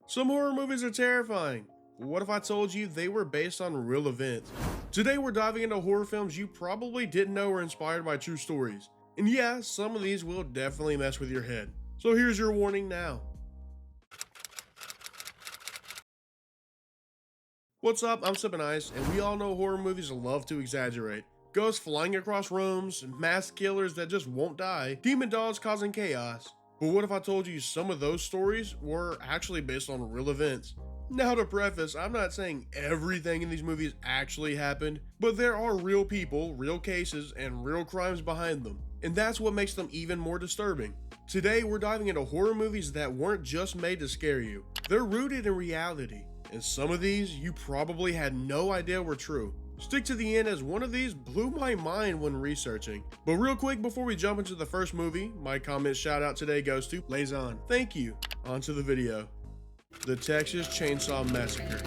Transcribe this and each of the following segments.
Some horror movies are terrifying. What if I told you they were based on real events? Today we're diving into horror films you probably didn't know were inspired by true stories. And yeah, some of these will definitely mess with your head. So here's your warning now. What's up, I'm Sippin, and we all know horror movies love to exaggerate. Ghosts flying across rooms, mass killers that just won't die, demon dolls causing chaos. But what if I told you some of those stories were actually based on real events? Now to preface, I'm not saying everything in these movies actually happened, but there are real people, real cases, and real crimes behind them. And that's what makes them even more disturbing. Today we're diving into horror movies that weren't just made to scare you. They're rooted in reality. And some of these you probably had no idea were true. Stick to the end as one of these blew my mind when researching. But real quick before we jump into the first movie, my comment shout out today goes to Lazon. Thank you. On to the video. The Texas Chainsaw Massacre.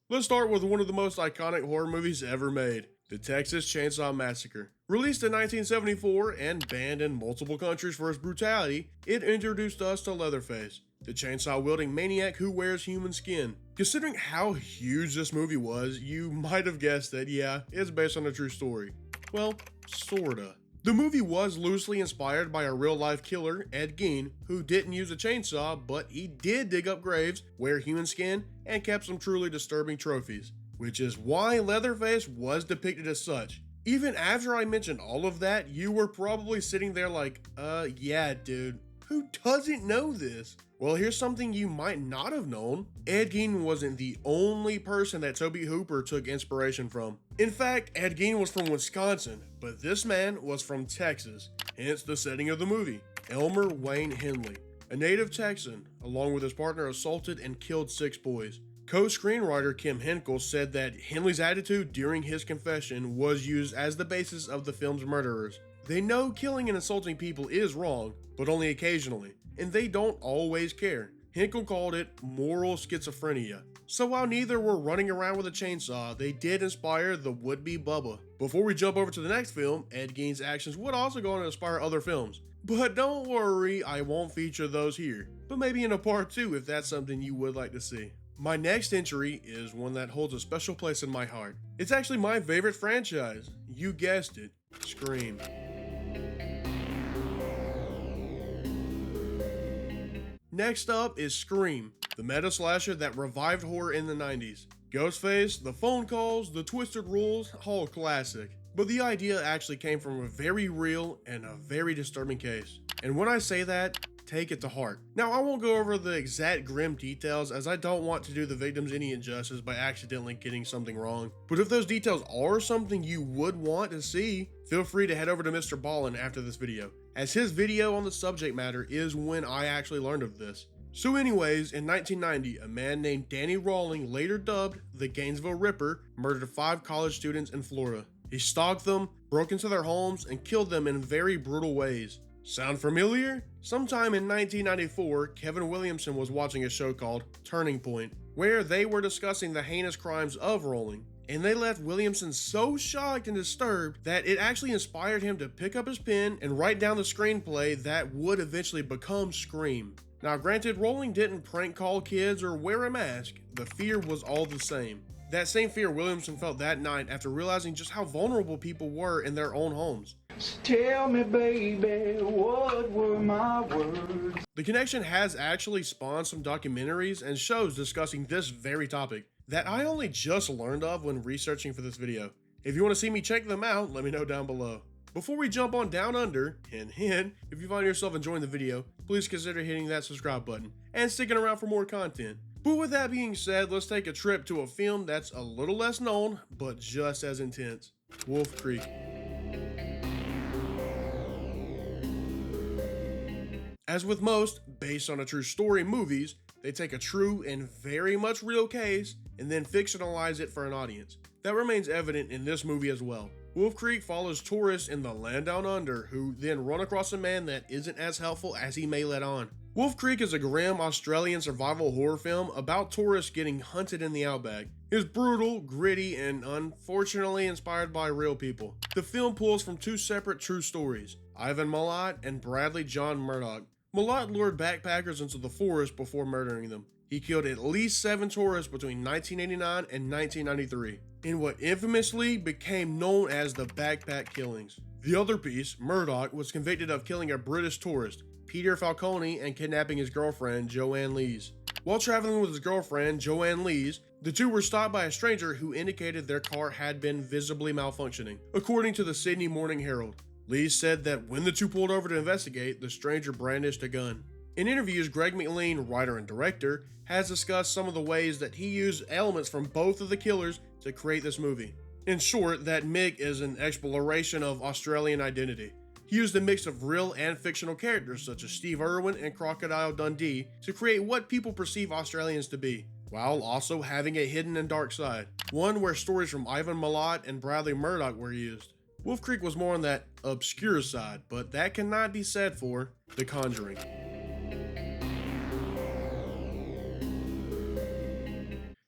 Let's start with one of the most iconic horror movies ever made, The Texas Chainsaw Massacre. Released in 1974 and banned in multiple countries for its brutality, it introduced us to Leatherface, the chainsaw-wielding maniac who wears human skin. Considering how huge this movie was, you might have guessed that yeah, it's based on a true story. Well, sorta. The movie was loosely inspired by a real-life killer, Ed Gein, who didn't use a chainsaw, but he did dig up graves, wear human skin, and kept some truly disturbing trophies. Which is why Leatherface was depicted as such. Even after I mentioned all of that, you were probably sitting there like, yeah dude, who doesn't know this? Well, here's something you might not have known. Ed Gein wasn't the only person that Tobe Hooper took inspiration from. In fact, Ed Gein was from Wisconsin, but this man was from Texas, hence the setting of the movie. Elmer Wayne Henley, a native Texan, along with his partner assaulted and killed 6 boys. Co-screenwriter Kim Henkel said that Henley's attitude during his confession was used as the basis of the film's murderers. They know killing and assaulting people is wrong, but only occasionally, and they don't always care. Henkel called it moral schizophrenia. So while neither were running around with a chainsaw, they did inspire the would-be Bubba. Before we jump over to the next film, Ed Gein's actions would also go on to inspire other films. But don't worry, I won't feature those here, but maybe in a part 2 if that's something you would like to see. My next entry is one that holds a special place in my heart. It's actually my favorite franchise. You guessed it, Scream. Next up is Scream, the meta slasher that revived horror in the 90s. Ghostface, the phone calls, the twisted rules, all classic. But the idea actually came from a very real and a very disturbing case. And when I say that, take it to heart. Now, I won't go over the exact grim details as I don't want to do the victims any injustice by accidentally getting something wrong. But if those details are something you would want to see, feel free to head over to Mr. Ballin after this video, as his video on the subject matter is when I actually learned of this. So anyways, in 1990, a man named Danny Rawling, later dubbed the Gainesville Ripper, murdered 5 college students in Florida. He stalked them, broke into their homes, and killed them in very brutal ways. Sound familiar? Sometime in 1994, Kevin Williamson was watching a show called Turning Point, where they were discussing the heinous crimes of Rawling. And they left Williamson so shocked and disturbed that it actually inspired him to pick up his pen and write down the screenplay that would eventually become Scream. Now granted, Rawling didn't prank call kids or wear a mask, the fear was all the same. That same fear Williamson felt that night after realizing just how vulnerable people were in their own homes. Tell me, baby, what were my words? The connection has actually spawned some documentaries and shows discussing this very topic that I only just learned of when researching for this video. If you want to see me check them out, let me know down below. Before we jump on Down Under, hint hint, if you find yourself enjoying the video, please consider hitting that subscribe button and sticking around for more content. But with that being said, let's take a trip to a film that's a little less known, but just as intense. Wolf Creek. As with most based on a true story movies, they take a true and very much real case and then fictionalize it for an audience. That remains evident in this movie as well. Wolf Creek follows tourists in the land down under who then run across a man that isn't as helpful as he may let on. Wolf Creek is a grim Australian survival horror film about tourists getting hunted in the outback. It's brutal, gritty, and unfortunately inspired by real people. The film pulls from 2 separate true stories, Ivan Milat and Bradley John Murdoch, Malott lured backpackers into the forest before murdering them. He killed at least 7 tourists between 1989 and 1993, in what infamously became known as the backpack killings. The other piece, Murdoch, was convicted of killing a British tourist, Peter Falcone, and kidnapping his girlfriend, Joanne Lees. While traveling with his girlfriend, Joanne Lees, the two were stopped by a stranger who indicated their car had been visibly malfunctioning, according to the Sydney Morning Herald. Lees said that when the two pulled over to investigate, the stranger brandished a gun. In interviews, Greg McLean, writer and director, has discussed some of the ways that he used elements from both of the killers to create this movie. In short, that Mick is an exploration of Australian identity. He used a mix of real and fictional characters such as Steve Irwin and Crocodile Dundee to create what people perceive Australians to be, while also having a hidden and dark side, one where stories from Ivan Milat and Bradley Murdoch were used. Wolf Creek was more on that obscure side, but that cannot be said for The Conjuring.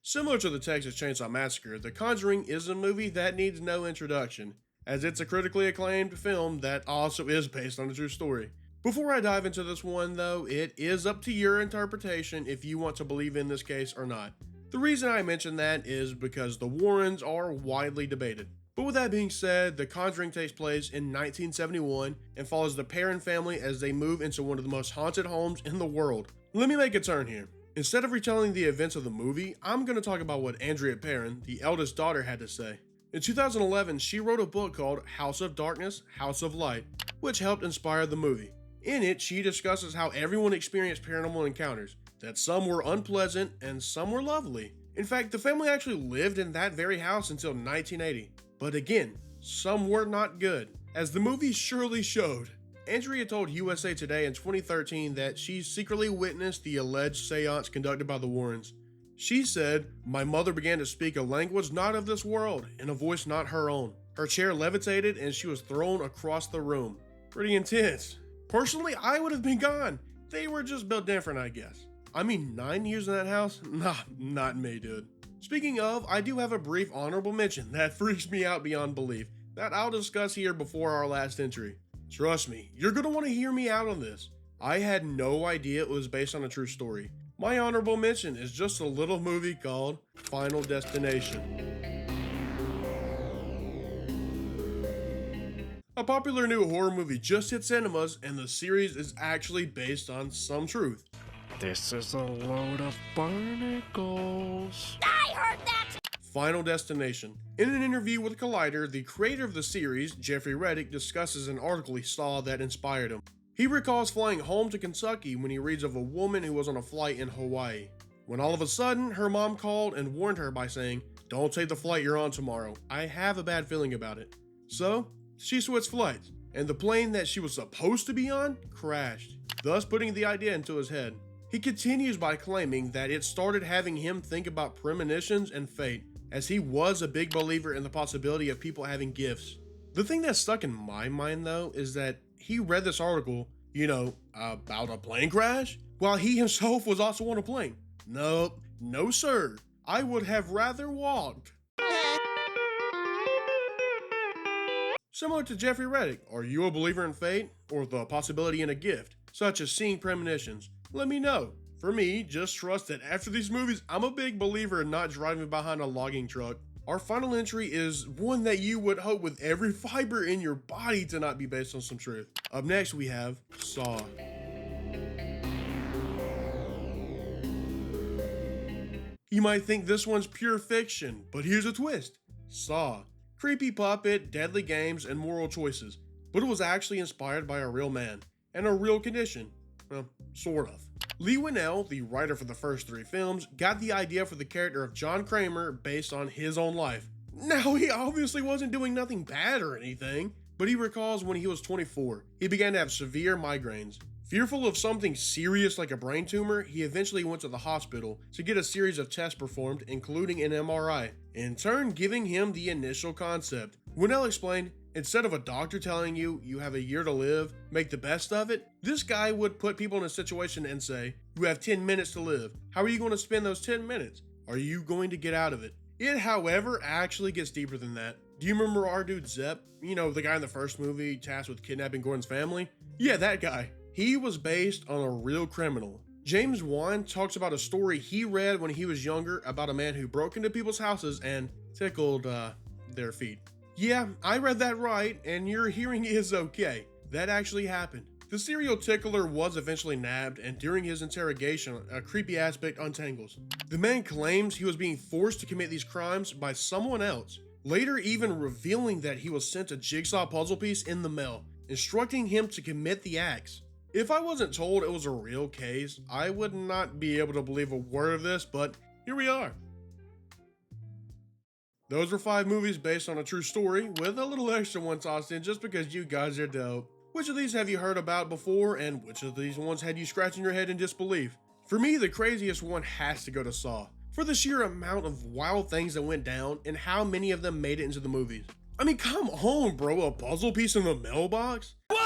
Similar to the Texas Chainsaw Massacre, The Conjuring is a movie that needs no introduction, as it's a critically acclaimed film that also is based on a true story. Before I dive into this one though, it is up to your interpretation if you want to believe in this case or not. The reason I mention that is because the Warrens are widely debated. But with that being said, The Conjuring takes place in 1971 and follows the Perron family as they move into one of the most haunted homes in the world. Let me make a turn here. Instead of retelling the events of the movie, I'm going to talk about what Andrea Perron, the eldest daughter, had to say. In 2011, she wrote a book called House of Darkness, House of Light, which helped inspire the movie. In it, she discusses how everyone experienced paranormal encounters, that some were unpleasant and some were lovely. In fact, the family actually lived in that very house until 1980. But again, some were not good, as the movie surely showed. Andrea told USA Today in 2013 that she secretly witnessed the alleged seance conducted by the Warrens. She said, "My mother began to speak a language not of this world, in a voice not her own. Her chair levitated and she was thrown across the room." Pretty intense. Personally, I would have been gone. They were just built different, I guess. I mean, 9 years in that house? Nah, not me, dude. Speaking of, I do have a brief honorable mention that freaks me out beyond belief that I'll discuss here before our last entry. Trust me, you're gonna want to hear me out on this. I had no idea it was based on a true story. My honorable mention is just a little movie called Final Destination. A popular new horror movie just hit cinemas, and the series is actually based on some truth. This is a load of barnacles. I heard that! Final Destination. In an interview with Collider, the creator of the series, Jeffrey Reddick, discusses an article he saw that inspired him. He recalls flying home to Kentucky when he reads of a woman who was on a flight in Hawaii, when all of a sudden her mom called and warned her by saying, "Don't take the flight you're on tomorrow. I have a bad feeling about it." So, she switched flights, and the plane that she was supposed to be on crashed, thus putting the idea into his head. He continues by claiming that it started having him think about premonitions and fate, as he was a big believer in the possibility of people having gifts. The thing that stuck in my mind though is that he read this article, about a plane crash, while he himself was also on a plane. Nope, no sir, I would have rather walked. Similar to Jeffrey Reddick, are you a believer in fate or the possibility in a gift, such as seeing premonitions? Let me know. For me, just trust that after these movies, I'm a big believer in not driving behind a logging truck. Our final entry is one that you would hope with every fiber in your body to not be based on some truth. Up next, we have Saw. You might think this one's pure fiction, but here's a twist. Saw. Creepy puppet, deadly games, and moral choices. But it was actually inspired by a real man and a real condition. Well, sort of. Lee Winnell, the writer for the first 3 films, got the idea for the character of John Kramer based on his own life. Now, he obviously wasn't doing nothing bad or anything, but he recalls when he was 24, he began to have severe migraines. Fearful of something serious like a brain tumor, he eventually went to the hospital to get a series of tests performed, including an MRI, in turn giving him the initial concept. Winnell explained, instead of a doctor telling you you have a year to live, make the best of it, this guy would put people in a situation and say, you have 10 minutes to live. How are you going to spend those 10 minutes? Are you going to get out of it? It, however, actually gets deeper than that. Do you remember our dude Zepp? The guy in the first movie tasked with kidnapping Gordon's family? Yeah, that guy. He was based on a real criminal. James Wan talks about a story he read when he was younger about a man who broke into people's houses and tickled their feet. Yeah, I read that right, and your hearing is okay. That actually happened. The serial tickler was eventually nabbed, and during his interrogation, a creepy aspect untangles. The man claims he was being forced to commit these crimes by someone else, later even revealing that he was sent a jigsaw puzzle piece in the mail, instructing him to commit the acts. If I wasn't told it was a real case, I would not be able to believe a word of this, but here we are. Those were 5 movies based on a true story, with a little extra one tossed in just because you guys are dope. Which of these have you heard about before, and which of these ones had you scratching your head in disbelief? For me, the craziest one has to go to Saw, for the sheer amount of wild things that went down and how many of them made it into the movies. I mean, come on, bro, a puzzle piece in the mailbox? What?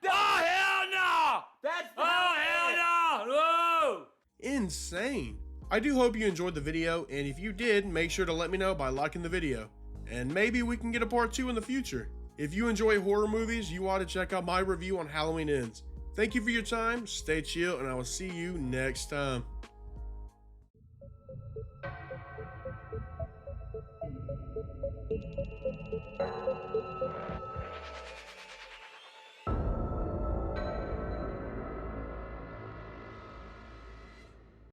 Oh, hell no! That's hell no! Whoa! Insane. I do hope you enjoyed the video, and if you did, make sure to let me know by liking the video. And maybe we can get a part 2 in the future. If you enjoy horror movies, you ought to check out my review on Halloween Ends. Thank you for your time, stay chill, and I will see you next time.